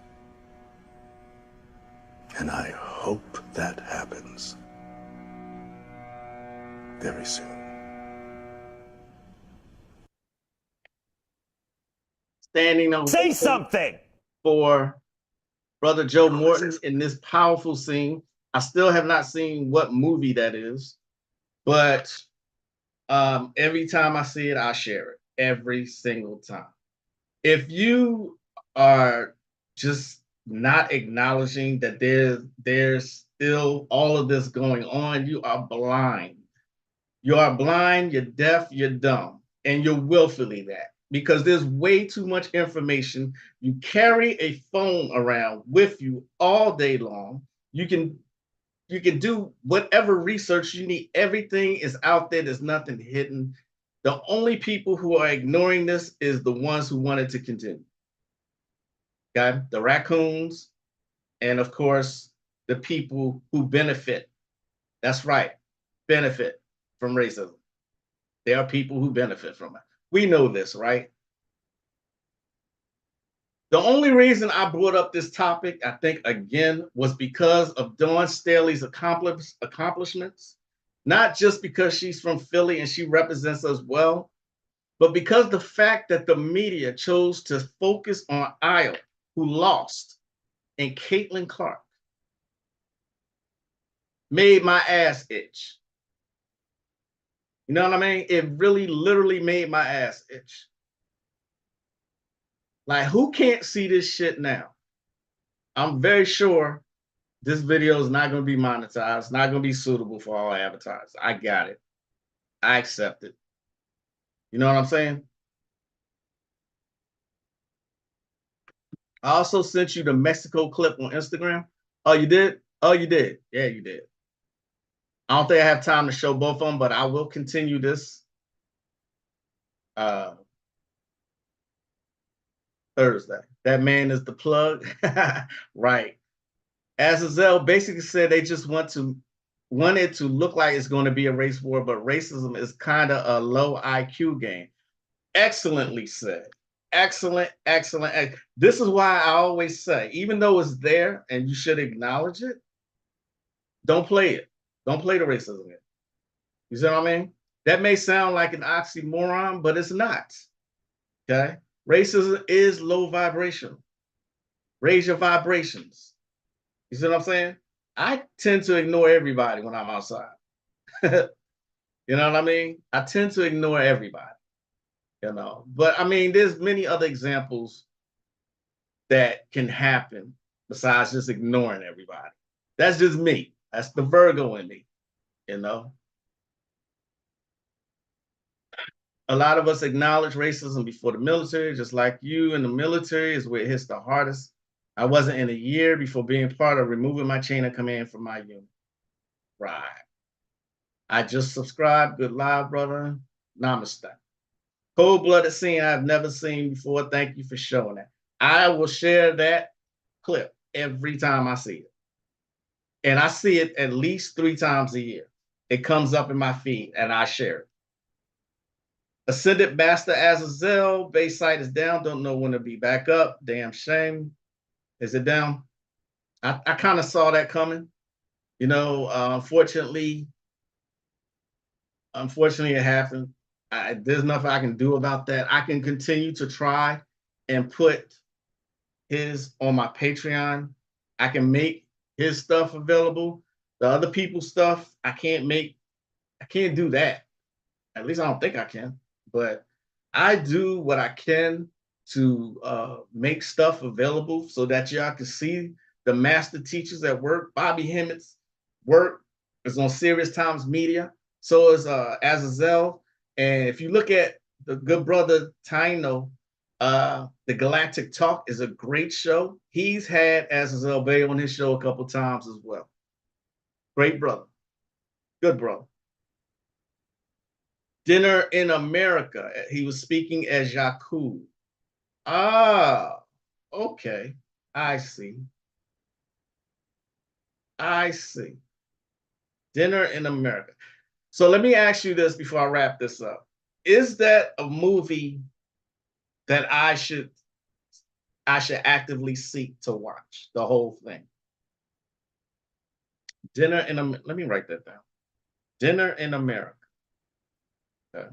And I hope that happens very soon. Standing on. Say something for Brother Joe Morton in this powerful scene. I still have not seen what movie that is, but every time I see it, I share it every single time. If you are just not acknowledging that there's still all of this going on, you are blind. You are blind, you're deaf, you're dumb, and you're willfully that. Because there's way too much information. You carry a phone around with you all day long. You can do whatever research you need. Everything is out there. There's nothing hidden. The only people who are ignoring this is the ones who want it to continue. Okay? The raccoons, and of course, the people who benefit. That's right, benefit from racism. There are people who benefit from it. We know this, right? The only reason I brought up this topic, I think, again, was because of Dawn Staley's accomplishments. Not just because she's from Philly and she represents us well, but because the fact that the media chose to focus on Iowa, who lost, and Caitlin Clark made my ass itch. You know what I mean? It really literally made my ass itch. Like, who can't see this shit now? I'm very sure this video is not going to be monetized, not going to be suitable for all advertisers. I got it. I accept it. You know what I'm saying? I also sent you the Mexico clip on Instagram. Oh, you did? Oh, you did. Yeah, you did. I don't think I have time to show both of them, but I will continue this. Thursday. That man is the plug. Right. Azazel basically said they just wanted to look like it's going to be a race war, but racism is kind of a low IQ game. Excellently said. Excellent, excellent. This is why I always say, even though it's there and you should acknowledge it, don't play it. Don't play the racism game. You see what I mean? That may sound like an oxymoron, but it's not. Okay? Racism is low vibration. Raise your vibrations. You see what I'm saying? I tend to ignore everybody when I'm outside. You know what I mean? I tend to ignore everybody. You know, but I mean, there's many other examples that can happen besides just ignoring everybody. That's just me. That's the Virgo in me, you know. A lot of us acknowledge racism before the military, just like you in the military is where it hits the hardest. I wasn't in a year before being part of removing my chain of command from my unit. Right. I just subscribed. Good live, brother. Namaste. Cold-blooded scene I've never seen before. Thank you for showing that. I will share that clip every time I see it. And I see it at least 3 times a year. It comes up in my feed and I share it. Ascended Master Azazel, base site is down. Don't know when to be back up. Damn shame. Is it down? I kind of saw that coming. You know, unfortunately, it happened. There's nothing I can do about that. I can continue to try and put his on my Patreon. I can make his stuff available. The other people's stuff, I can't do that. At least I don't think I can. But I do what I can to make stuff available so that y'all can see the master teachers at work. Bobby Hemmett's work is on Serious Times Media. So is Azazel. And if you look at the good brother Tino, the Galactic Talk is a great show. He's had Azazel Bay on his show a couple times as well. Great brother. Good brother. Dinner in America. He was speaking as Jakub. Ah, okay. I see. Dinner in America. So let me ask you this before I wrap this up. Is that a movie that I should actively seek to watch, the whole thing? Dinner in America. Let me write that down. Dinner in America. Okay.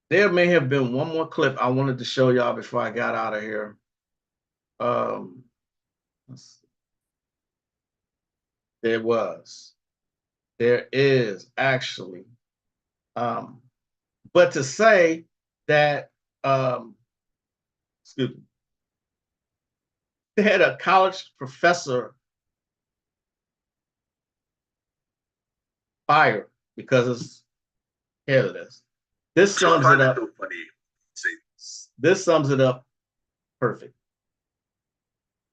There may have been one more clip I wanted to show y'all before I got out of here. There is actually. But to say that, excuse me, they had a college professor fired because it's, here it is. This sums it up. This sums it up perfect.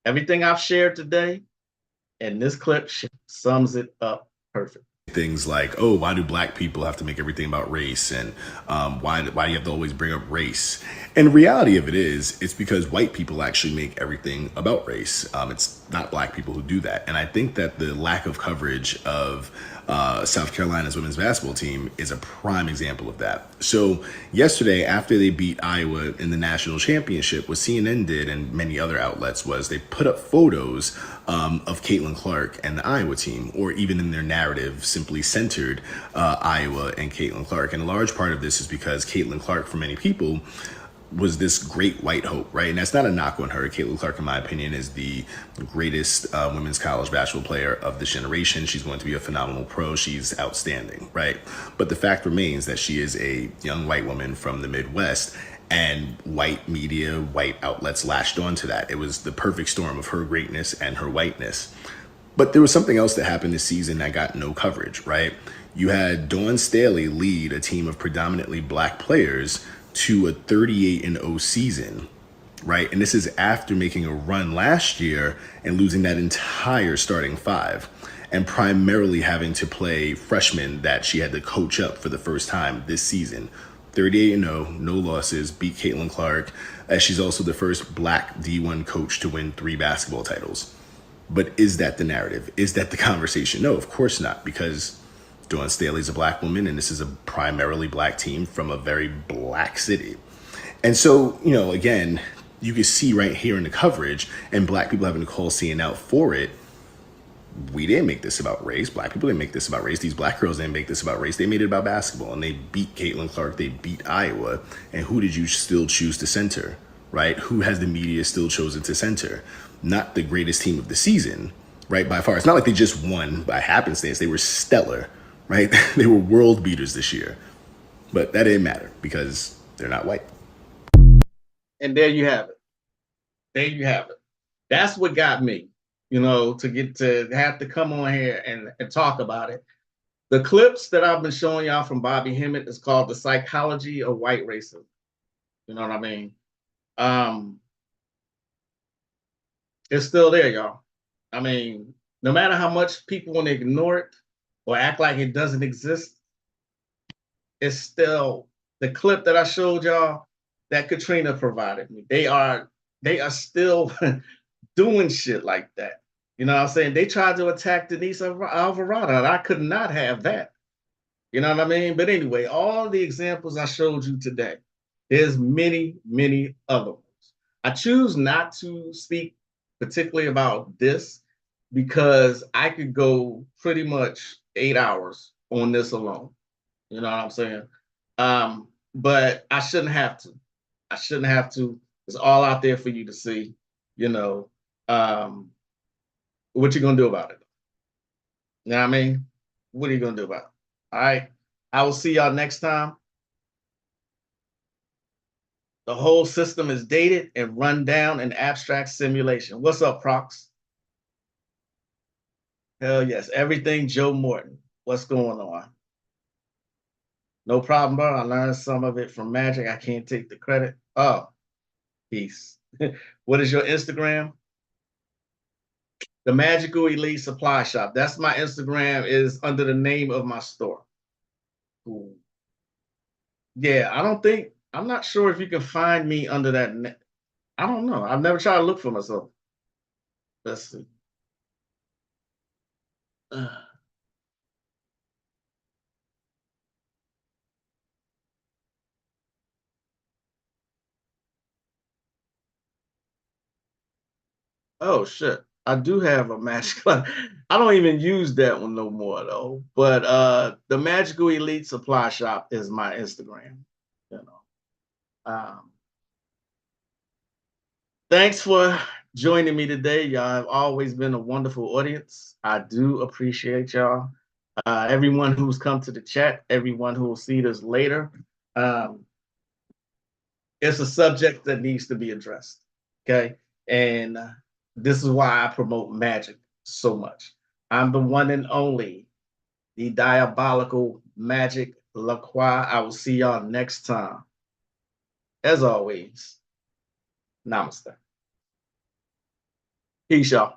Everything I've shared today and this clip sums it up perfect. Things like, oh, why do black people have to make everything about race? And why do you have to always bring up race? And the reality of it is, it's because white people actually make everything about race. It's not black people who do that. And I think that the lack of coverage of South Carolina's women's basketball team is a prime example of that. So yesterday, after they beat Iowa in the national championship, what CNN did and many other outlets was they put up photos of Caitlin Clark and the Iowa team, or even in their narrative, simply centered Iowa and Caitlin Clark. And a large part of this is because Caitlin Clark, for many people, was this great white hope, right? And that's not a knock on her. Caitlin Clark, in my opinion, is the greatest women's college basketball player of this generation. She's going to be a phenomenal pro. She's outstanding, right? But the fact remains that she is a young white woman from the Midwest, and white media, white outlets latched onto that. It was the perfect storm of her greatness and her whiteness. But there was something else that happened this season that got no coverage, right? You had Dawn Staley lead a team of predominantly black players to a 38-0 season right? And this is after making a run last year and losing that entire starting five, and primarily having to play freshmen that she had to coach up for the first time this season. 38-0, no losses, beat Caitlin Clark, as she's also the first black D1 coach to win 3 basketball titles. But is that the narrative? Is that the conversation? No, of course not, because Dawn Staley's a black woman, and this is a primarily black team from a very black city. And so, you know, again, you can see right here in the coverage, and black people having to call CNN out for it. We didn't make this about race. Black people didn't make this about race. These black girls didn't make this about race. They made it about basketball, and they beat Caitlin Clark. They beat Iowa. And who did you still choose to center, right? Who has the media still chosen to center? Not the greatest team of the season, right, by far. It's not like they just won by happenstance. They were stellar, right? They were world beaters this year. But that didn't matter because they're not white. And there you have it. There you have it. That's what got me, you know, to have to come on here and talk about it. The clips that I've been showing y'all from Bobby Hemmett is called The Psychology of White Racism. You know what I mean? It's still there, y'all. I mean, no matter how much people want to ignore it or act like it doesn't exist, it's still the clip that I showed y'all that Katrina provided me. They are still doing shit like that. You know what I'm saying? They tried to attack Denise Alvarado, and I could not have that. You know what I mean? But anyway, all the examples I showed you today, there's many, many other ones. I choose not to speak particularly about this because I could go pretty much 8 hours on this alone. You know what I'm saying? But I shouldn't have to. I shouldn't have to. It's all out there for you to see. You know, what you gonna do about it? You know what I mean? What are you gonna do about it? All right. I will see y'all next time. The whole system is dated and run down in abstract simulation. What's up, Prox? Hell yes. Everything Joe Morton. What's going on? No problem, bro. I learned some of it from Magic. I can't take the credit. Oh, peace. What is your Instagram? The Magical Elite Supply Shop. That's my Instagram, is under the name of my store. Cool. Yeah, I'm not sure if you can find me under that. I don't know. I've never tried to look for myself. Let's see. Oh shit. I do have a magic. I don't even use that one no more though. But the Magical Elite Supply Shop is my Instagram. You know. Thanks for joining me today. Y'all have always been a wonderful audience. I do appreciate y'all. Everyone who's come to the chat, everyone who will see this later. It's a subject that needs to be addressed. Okay. And this is why I promote Magic so much. I'm the one and only, the diabolical Magic LaCroix. I will see y'all next time. As always, namaste. Peace, y'all.